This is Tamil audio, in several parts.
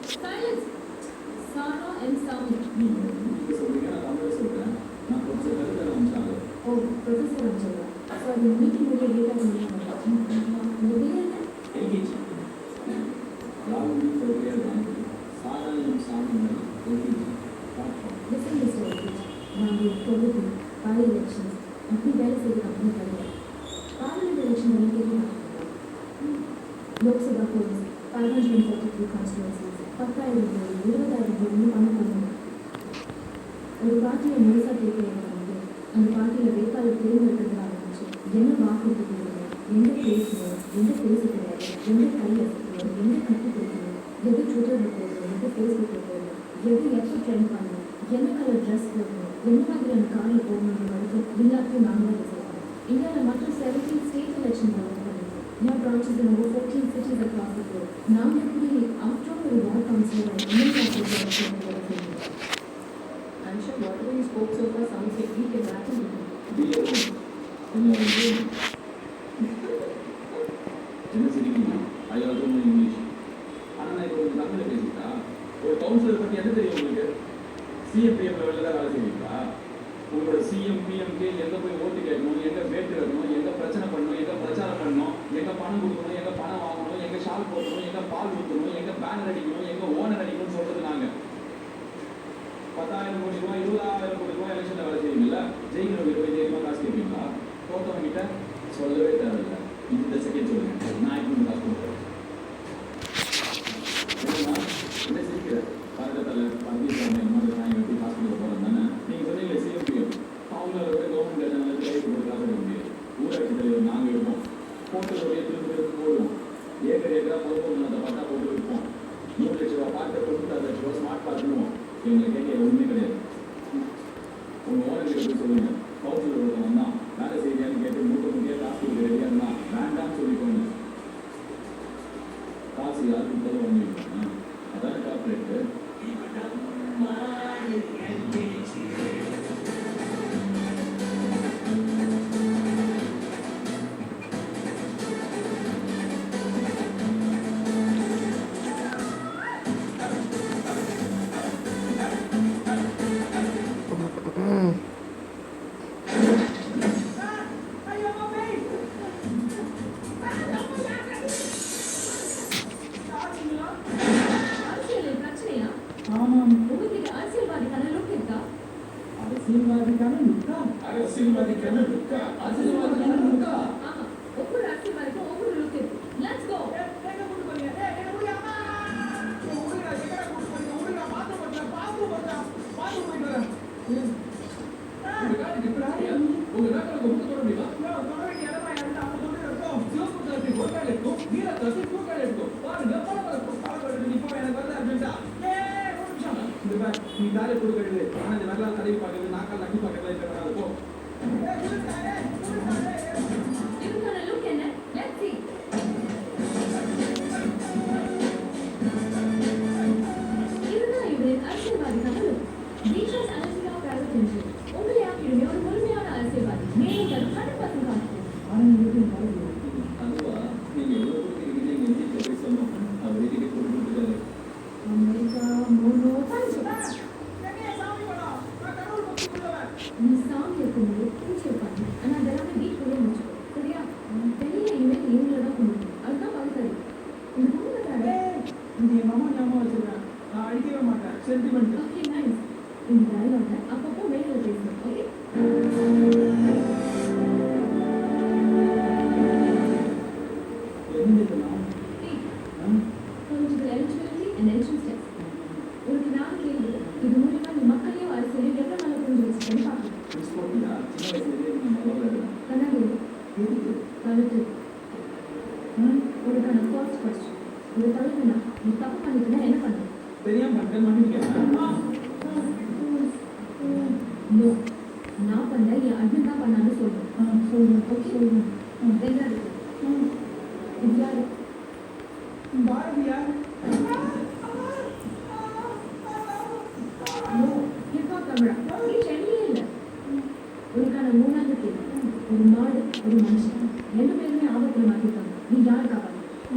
Silence. Sara and Sami. நீங்க சொல்றீங்க, நான் தமிழ்ல சொல்றேன். நான் ப்ரொஃபசர் கருத்தர் அம்சாங்க. ஓ, ப்ரொஃபசர் அம்சாங்க. ஸோ அது மீட்டிங் முடிய டேட்டா பண்ணுவாங்க. உங்கள் பேர் என்ன? எல்கேஜி. ராகுல் ஒரு பேர் தான். சாதாரண சாமி எல்கேஜி. Listen, Mr. Elkage. நாங்கள் இப்பொழுது பை எலெக்ஷன்ஸ் அப்படி வேலை செய்து அப்படின்னு கிடையாது. பார்லிமெண்ட் எலெக்ஷன் வேலை தெரியும். லோக்சபா போலீஸ் 543 கான்ஸ்டியூன்சிஸ் 10,000 பேர் 20,000 பேர் பணம் பண்ணணும். ஒரு பார்ட்டியை முழுசாக கேட்கறது அந்த பார்ட்டியில் வேட்பாளர் தேர்ந்தெடுக்கிறது ஆரம்பிச்சு என்ன வாக்குறுதி கொடுக்கணும், எங்கே பேசணும், எங்கே பேச கிடையாது, எங்கே கை அசைக்கணும், எங்கே கட்டி கொடுக்கணும், எது ட்விட்டரில் போடணும், எது ஃபேஸ்புக்கில் போடணும், எது எப்போ ட்ரெண்ட் பண்ணணும், என்ன கலர் ட்ரெஸ் போடணும், என்ன மாதிரியான காரில் போகணுன்ற வரைக்கும் எல்லாத்தையும் நாங்கள் டிசைட் பண்ணோம். இந்தியாவில் மற்ற 17 ஸ்டேட் எலெக்ஷன் கவர் பண்ணிருக்கோம். We have branches in over 14 cities across the globe. நாங்கள் எப்படி after ஒரு ward councillor I'm sure whatever you spoke so far sounds like we can happen. என்ன சிரிக்கீங்க? I also know English. ஆனால் நான் இப்போ தமிழில் பேசிட்டா ஒரு கவுன்சிலர் பற்றி என்ன தெரியும் உங்களுக்கு? சிஎம்பிஎம் லெவலில் தான் வேலை செய்வீங்களா? உங்களோட சிஎம் பிஎம்கே எங்கே போய் ஓட்டு கேட்கணும், எங்கே வேட்டு வைக்கணும், எங்கே பிரச்சனை பண்ணணும், எங்கே பிரச்சாரம் பண்ணணும், எங்கே பணம் கொடுக்கணும், எங்கே பணம் வாங்கணும், எங்கே ஷால் போடணும், எங்கே பால் ஊற்றணும், எங்கே பேனர் அடிக்கணும், எங்கே ஓனர் அடிக்கணும்னு சொல்கிறது நாங்கள். 10,000 கோடி ரூபாய் 20,000 கோடி ரூபாய் எலெக்ஷனில் வேலை செய்வீங்களா? ஜெயிக்கிறவங்க போய் தைரியமாக காசு கேட்பீங்களா? தோற்றவங்கிட்ட சொல்லவே தேவையில்லை. இந்த செகண்ட் சொல்லுங்க, நான் இப்போ காசு கொடுக்குறேன். என்ன சிரிக்கிறேன்? பாரதத்தில் பங்கேற்காம இந்த மாதிரி நான் எப்படி காசு கொடுக்க போகிறேன் தானே? நீங்கள் சொன்னீங்களே சிஎம்பிஎம், அவங்கள விட கவர்மெண்ட் ஏஜென்ட் கைக்கு போட்டு காசு எடுக்க முடியாது. ஊராட்சி தலைவர் நாங்கள் எடுப்போம், போட்டு ஒரு திரும்ப போடுவோம். ஏக்கரா பொதுமக்களை பார்த்தா போட்டு வைப்போம். 3 லட்ச ரூபா பார்க்க 96 லட்ச ரூபா ஸ்மார்ட் பார்க்கணும். எங்களுக்கு கேட்க ஒன்றுமே கிடையாது. உங்கள் ஓனர்கிட்ட போய் சொல்லுங்கள், கவுன்சிலர் ஒருத்தவன் தான் வேலை செய்யறியான்னு கேட்டு மூட்டை காசு கொடுக்க ரெடியாக இருந்தால் வேண்டாம்னு சொல்லிக்கோங்க. காசு யாருக்கு கொடுத்தாலும் வாங்கி வைக்கணும். அதான் கார்பரேட்டு. நீ தாரை கொடுக்கிறது ஆனால் இந்த வரலாறு தடவி பார்க்கறது நாக்கால் நக்கி பார்க்கறதா இருக்கிறதா இருக்கும்.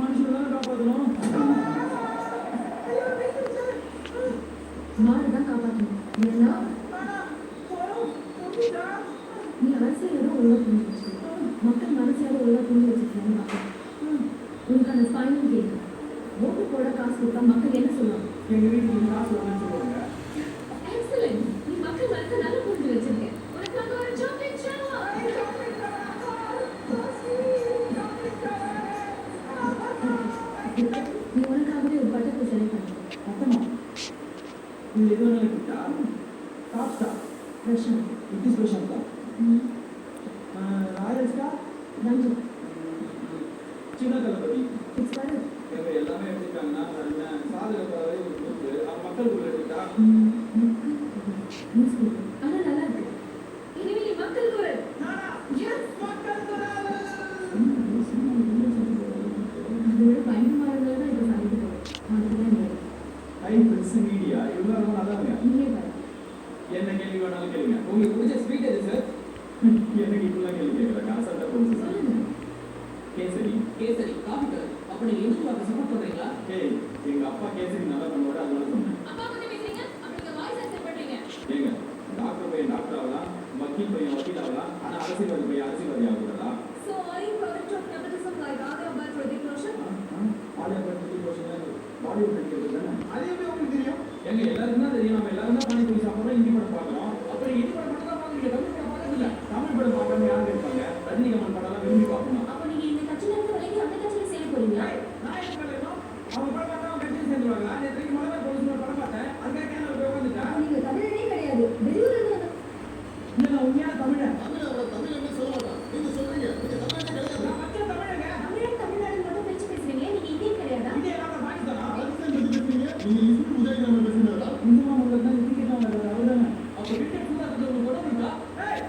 மனுஷன் காப்பாற்றணும். அதுக்கான ஃபைனல் கேள்வி. ஓட்டு போட காசு கொடுத்தா மக்கள் என்ன சொல்லுவாங்க? எங்க வீட்டுக்கு காசு வரணும்னு சொல்லுவாங்க. எக்ஸலென்ட். நீ மக்கள் மனசை நல்லா புரிஞ்சு வச்சிருக்க. உனக்காக ஒரு சாக்லேட் ஷவா. நீ உனக்காகவே ஒரு பட்டத்தை செலக்ட் பண்ணு. மொத்தமா நீ எது வேணாலும் கிட்டா top star Prashanth. British Prashanth தான். Royal star Ranjith. Chinna Thalapathy. It's correct. இவங்க எல்லாமே எடுத்துக்கிட்டாங்கன்னா என்ன சாதகப்பாவே ஒரு குரூப் அவங்க மக்களுக்குள்ள எடுத்துக்கிட்டா நியூஸ் பேப்பர். ஆனா நல்லா இருக்கு. இனிமே நீ மக்கள் குரல். நானா எஸ் மக்கள் குரல். அதோட பயங்கரமானதால தான் இப்போ சமைக்க போகிறோம். அதுதான் நேரம். ஹை பிரின்ஸ் மீடியா இவ்வளோ ரொம்ப நல்லாங்க. நீங்களே பாரு. என்ன கேள்வி வேணாலும் கேளுங்க. உங்களுக்கு பிடிச்ச ஸ்வீட் எது சார்? எனக்கு இப்படிலாம் கேள்வி கேட்குறாங்க. அசத்தா போகுது சார். சொல்லுங்க. கேசரி. Kesari coffee colour. அப்ப நீங்க எதுக்கு பார்க்க சப்போர்ட் பண்றீங்களா? ஏய் எங்க அப்பா கேசரி நல்லா பண்ணுவாரு அதனால சொன்னேன். அப்பா பத்தி பேசுறீங்க, அப்படிங்க வாய்ஸ் அக்செப்ட் பண்றீங்க. ஏங்க டாக்டர் பையன் டாக்டர் ஆகலாம், வக்கீல் பையன் வக்கீல் ஆகலாம், ஆனா அரசியல்வாதி பையன் அரசியல்வாதி ஆகக்கூடாதா? So are you product of nepotism like Alia Bhatt, Hrithik Roshan? Alia Bhatt Bollywood நடிக்கிறது தானே. அது எப்படி உங்களுக்கு தெரியும்? எங்க எல்லாருக்கும் தான் தெரியும். நம்ம எல்லாரும் தான் பானிபூரி சாப்பிட்றோம், ஹிந்தி படம் பார்க்குறோம். அப்புறம் ஹிந்தி படம் மட்டும் தான் பார்க்குறீங்க, தமிழ் படம் பார்க்கறது இல்லை. தமிழ் படம் பார்க்காம யாரும் இருப்பாங்க? ரஜினிகாந்த் படம்லாம் விரும்பி பார்க்கணும். அப்ப நீங்க இந்த கட்சியில இருந்து விலகி அந்த கட்சியில சேர போறீங்களா? நான் என்ன பண்ணணும்? அவங்க படம் பார்த்தா அவங்க கட்சியில் சேர்ந்துருவாங்க. நேற்று மலர் போலீஸ் ஒரு படம் பார்த்தேன், அதுக்காக கேனல் போய் உட்காந்துட்டேன். அப்ப நீங்க தமிழனே கிடையாது, வெளியூர்ல இருந்து வந்த. இல்லை நான் உண்மையான தமிழன். தமிழ் என்ன சொல்ல மாட்டான். நீங்க சொல்றீங்க நீங்க தமிழே கிடையாது. நான் மற்ற தமிழங்க. தமிழன் தமிழ்நாடு மட்டும் பேச்சு பேசுறீங்க, நீங்க இந்தியன் கிடையாதா? இதே நான் பாகிஸ்தானா? பாகிஸ்தான் பத்தி பேசுறீங்க. நீங்க இஸ்மாயில் உதயகிராம பேசுறீங்களா? இந்து மாமல்லர் தான் கிரிக்கெட் விளையாடுறாரு அவர்தானே. அப்போ கிரிக்கெட் ஃபுல்லாக ஒரு படம் இருக்கா? ஏய்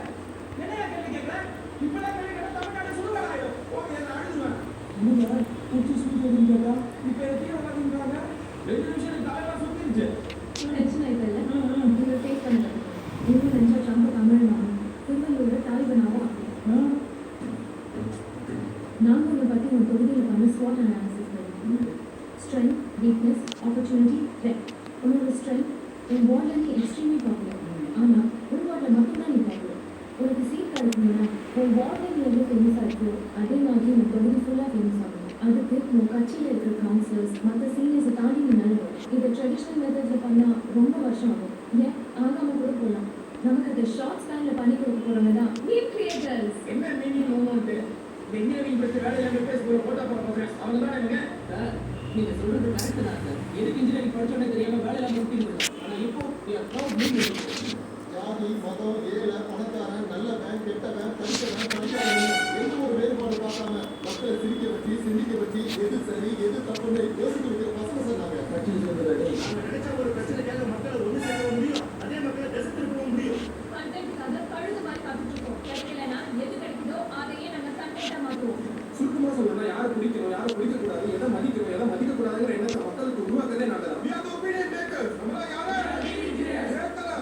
என்னையா கேள்வி கேட்குறேன்? இப்போதான் கேள்வி கேட்டால் தமிழ்நாடு சுடுகாடு ஆயிடும். ஓகே நான் அழுதுவேன். என்னங்க பூச்சி ஸ்வீட் எதுன்னு கேட்டா இப்போ எத்தனை உட்காந்துருக்காங்க? 2 நிமிஷம் எனக்கு தலையெல்லாம் சுத்திருச்சு. டென்ஷன் ஆயிட்டல்ல? நீங்க ஃபேஸ் பண்ணுங்க. இன்னும் நினைச்சா ட்ரம்ப் தமிழ்நாடு திருவள்ளூர்ல தாலிபனாவா? நாங்க உங்களை பத்தி உங்க தொகுதியில் பண்ண SWOT அனாலிசிஸ் பண்ணுவோம். Strength, weakness, opportunity, thread. உன்னோட ஸ்ட்ரென்த் உன் வார்டில் நீ எக்ஸ்ட்ரீம்லி பாப்புலர். ஆனா உன் வார்டில் மட்டும்தான் நீ பாப்புலர். உனக்கு சீட் கிடைக்கணும்னா உன் வார்டில் நீ எவ்வளோ ஃபேமஸாக இருக்கோ அதே மாதிரி உன் தொகுதி ஃபுல்லாக ஃபேமஸ் ஆகணும். அதுக்கு உன் கட்சியில் இருக்கிற கவுன்சிலர்ஸ் மற்ற சீனியர்ஸை தாண்டி நீ நல்லணும். இதை ட்ரெடிஷ்னல் மெத்தட்ஸில் பண்ணால் ரொம்ப வருஷம் ஆகும். ஏன் ஆகாமல் கூட போகலாம். நமக்கு அதை ஷார்ட் ஸ்பேனில் பண்ணி கொடுக்க போகிறவங்க தான் மீம் கிரியேட்டர்ஸ். என்ன மீனிங் ஒன்று இன்ஜினியரிங் பற்றி வேலையில பேச போகிற போட்டோ போட போகிறேன் அவங்க தான் இவங்க. சார் நீங்க சொல்றது கரெக்ட் தான் சார். எதுக்கு இன்ஜினியரிங் படிச்சோன்னே தெரியாம வேலையில முட்டிடுது. ஆனா இப்போ we are proud leaders. ஜாதி மதம் ஏழை பணக்காரன் நல்லவன் கெட்டவன் படித்தவன் படிக்காதவன் எந்த ஒரு வேறுபாடு பார்க்காம மக்களை சிரிக்க வச்சு சிந்திக்க வச்சு எது சரி எது தப்புன்னு யோசிக்க வைக்கிற பசங்க சொன்னாங்க. கட்சியில் சொல்றது நாங்க நினைச்ச ஒரு பிரச்சனைக்காக மக்களை ஒன்று சேர்க்கவும் முடியும், அதே மக்களை திசை திருப்பவும் முடியும். கண்டென்ட்டுக்காக கழுது மாதிரி காத்துட்டு இருக்கோம். கிடைக்கலனா எது கிடைக்குதோ அதையே நாங்கள் கண்டென்ட்டாக மாற்றுவோம். சுருக்கமாக சொல்லணும்னா யாரை பிடிக்கணும் யாரை பிடிக்கக்கூடாது எதை மதிக்கணும் எதை மதிக்கக்கூடாதுங்கிற எண்ணத்தை மக்களுக்கு உருவாக்கதே நல்லதா. We are the opinion makers. நம்மளா யாரு? சேர்க்கலாம்.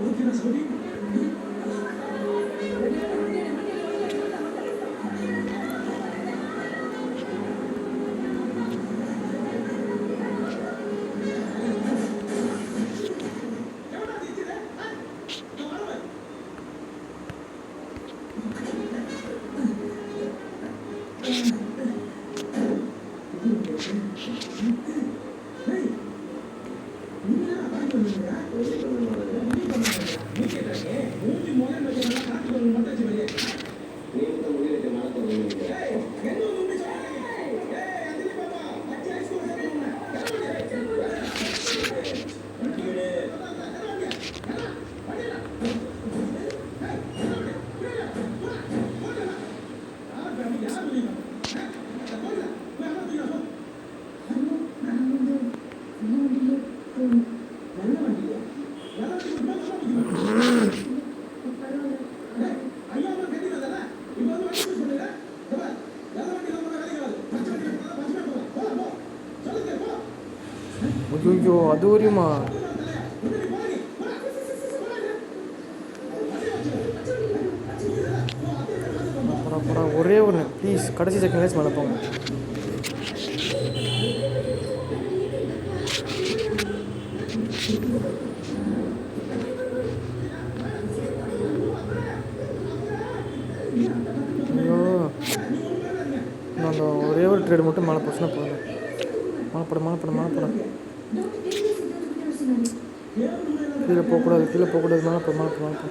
ஓகேனா சொல்லி ஐயோ அது வரையுமா? ஒரே ஒன்று ப்ளீஸ், கடைசி செகண்ட்லேஸ் மேலே போங்க. ட்ரேடு மட்டும் மேலே போச்சுன்னா போதும். மேலே போட கீழே போகக்கூடாது மேலே போ.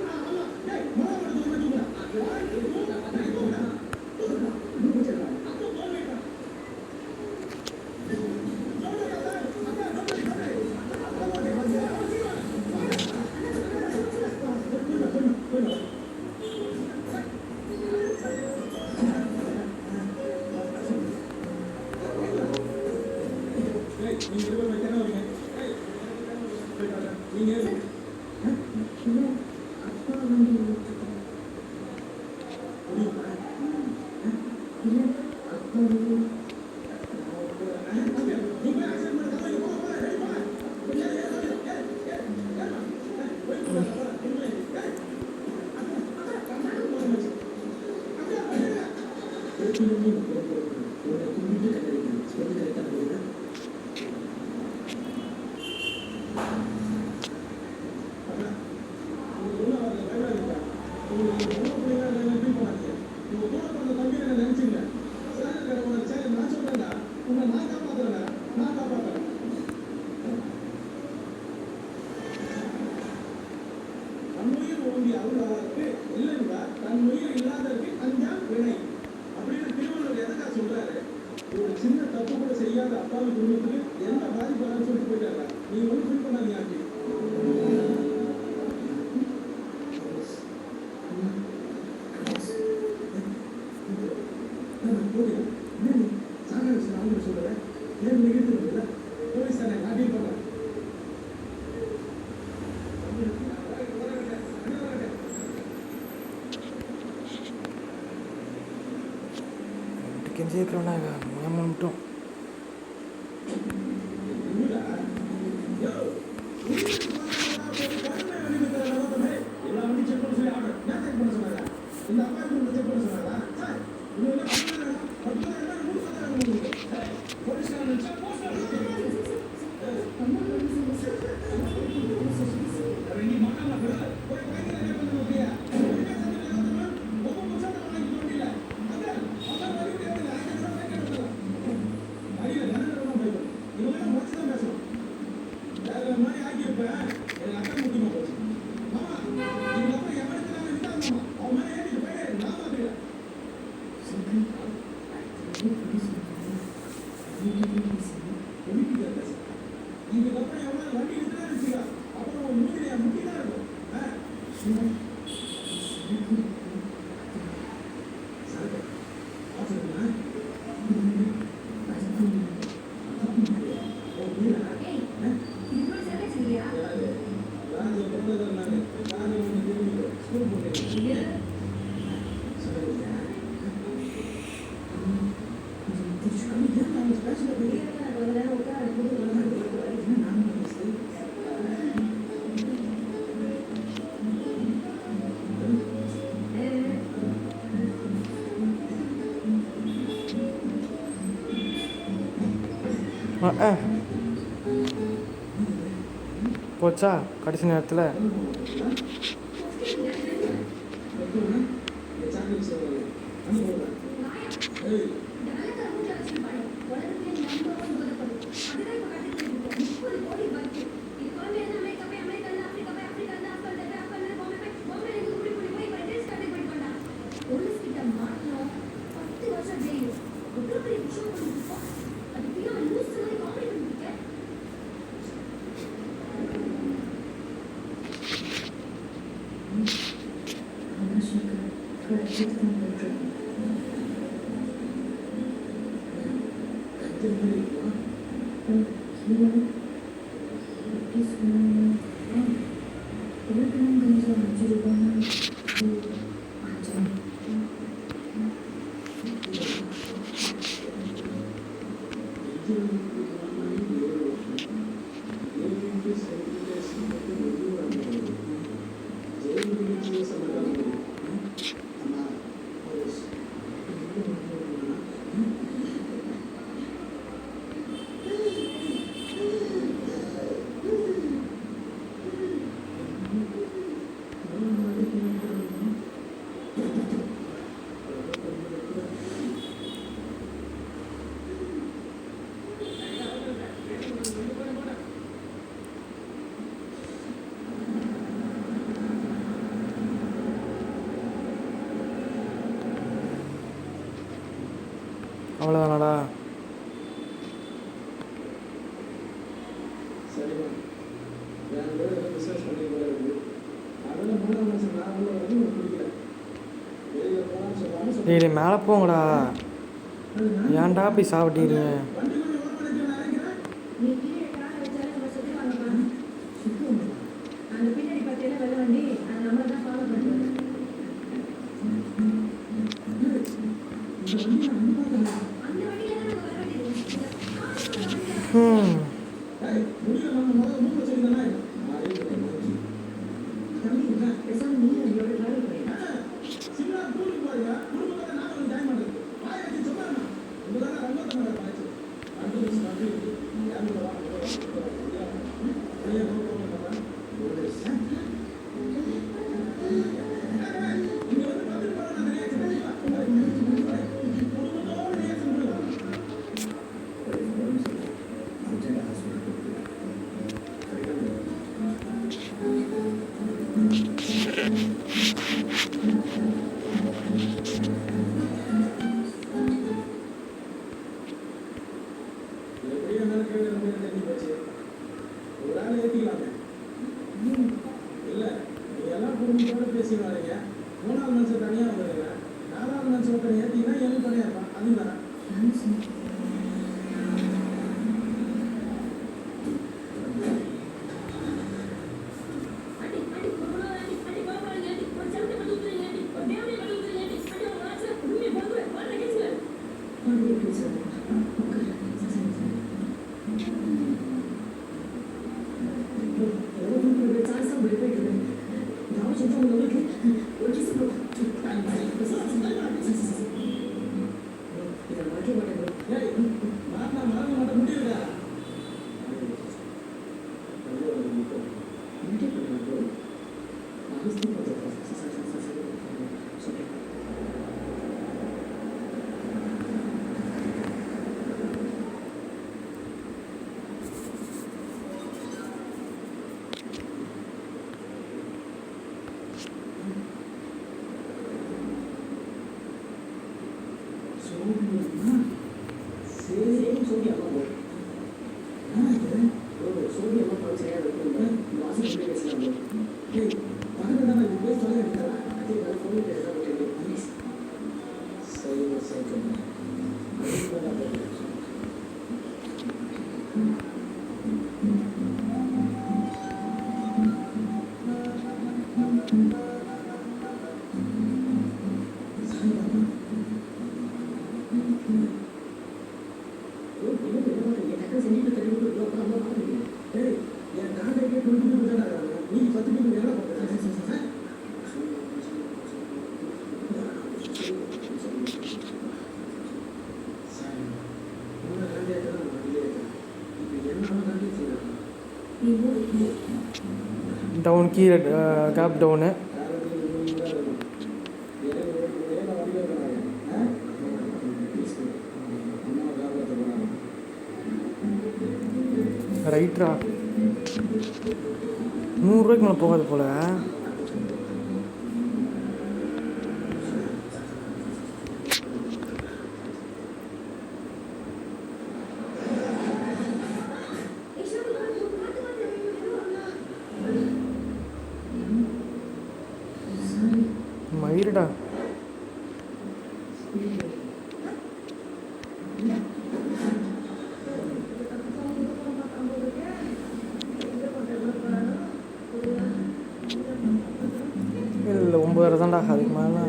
கெஞ்சிக்கிறோன்னா மட்டும் போச்சா கடைசி நேரத்தில். அவ்வளோதானடா? சரிம்மா, வேற ஏதாவது பிஸ்னஸ் பண்ணி போல இருக்கு. அதெல்லாம் மூணாம் மாதம் நான் உள்ள வரைக்கும் எனக்கு பிடிக்கல. வெளியில் போகலான்னு சொல்லாமல் டேய் டேய், மேலே போங்கடா. ஏன்டா போய் சாப்பிட்டீங்க? வண்டி கொஞ்சம் ஓரம் பண்ணிக்க நினைக்கிறேன். நீ கீழே காலை வச்சாலே நம்ம சுற்றுவாங்கப்பா. அந்த பின்னாடி பார்த்தீங்கன்னா வெள்ள வண்டி அது நம்மளை தான் ஃபாலோ பண்ணுறது. அந்த வண்டியில தான் நம்ம வர வேண்டியது. ஏய், முடியல, நம்ம முதல்ல மூணு வச்சிருந்தானே. தம்பி பேசாம நீ என்னோட டிரைவர் பண்ணிடா. சின்ன டூருக்கு போறீங்க, குடும்பத்தோட நான் வந்து ஜாயின் பண்ணுறது. வாயை வச்சு சொன்னாங்க, உங்களால ரங்கத்தை மேலே பாய்ச்சி அடுத்த வருஷம் நன்றி யாரும் இங்க வந்து பார்த்துட்டு போற நான் நிறைய குடும்பத்தோட ரியாக்ஷன் பண்ணுவேன். எப்படியோ இருந்தாலும் கேள்வி ரொம்ப தெரிஞ்சு போச்சு. ஒரு ஆள் ஏற்றிக்கலாமே. இல்லை, நீங்கள் எல்லாம் குடும்பத்தோட பேசி வரீங்க. மூணாவது மனுஷன் தனியாக வருங்க. நாலாவது மனுஷன் ஒருத்தர் ஏற்றிங்கன்னா எதுவும் தனியாக இருப்பான். அது வேற. அடி அடி போறா அடி அடி பாபா அடி ஒரு சண்டை பண்ணுது அடி ஒரு தேவனை பண்ணுது அடி அடி ஒரு ராஜா உண்மை போகுது வர கேட்கல வந்து பேசுறேன் ஒரு சான்ஸ் போயிட்டு நான் சொல்றேன் உங்களுக்கு ஒரு கிஸ் இத மாட்டி மாட்டேன் ஏய், மாட்டினா மறக்க மாட்ட முடியுதா? மாட்டி பண்ணுறோம் அவஸ்தை போட்டு சொல்றேன் சோபியா சேம் சோபியா அம்மா போய் சோனி அம்மா படம் சரியா இருக்கும் வாசல் எப்படி பேசலாம் ஏய், பக்கத்துல தானே இது பேச சொல்ல வேண்டியதா? அதே மாதிரி ஃபோன் பேசலாம் ப்ளீஸ் சரி சரி ஏய், என் கான்ட்ராக்டே 20% ஆகுறாங்க. நீ 10% வேலை பார்க்குற. சரி, உங்களை கான்ட்ராக்ட் தான் நான் வெளியே இருக்கேன். இப்போ என்னோட கான்ட்ராக்ட் செய்யலாம். டவுன் கீழே கேப் டவுனு. ரைட்ரா, 100 ரூபாய்க்கு மேலே போகாது போல். மயிருடா. இல்லை 9 தான்டா, அதுக்கு மேலே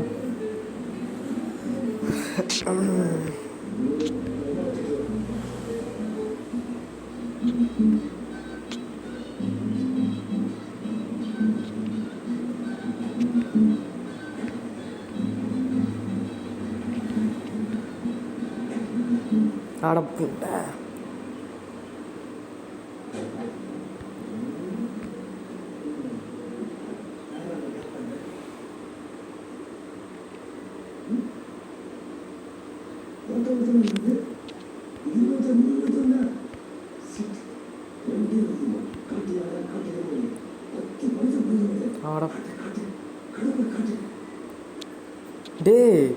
அடப்பு. டேய்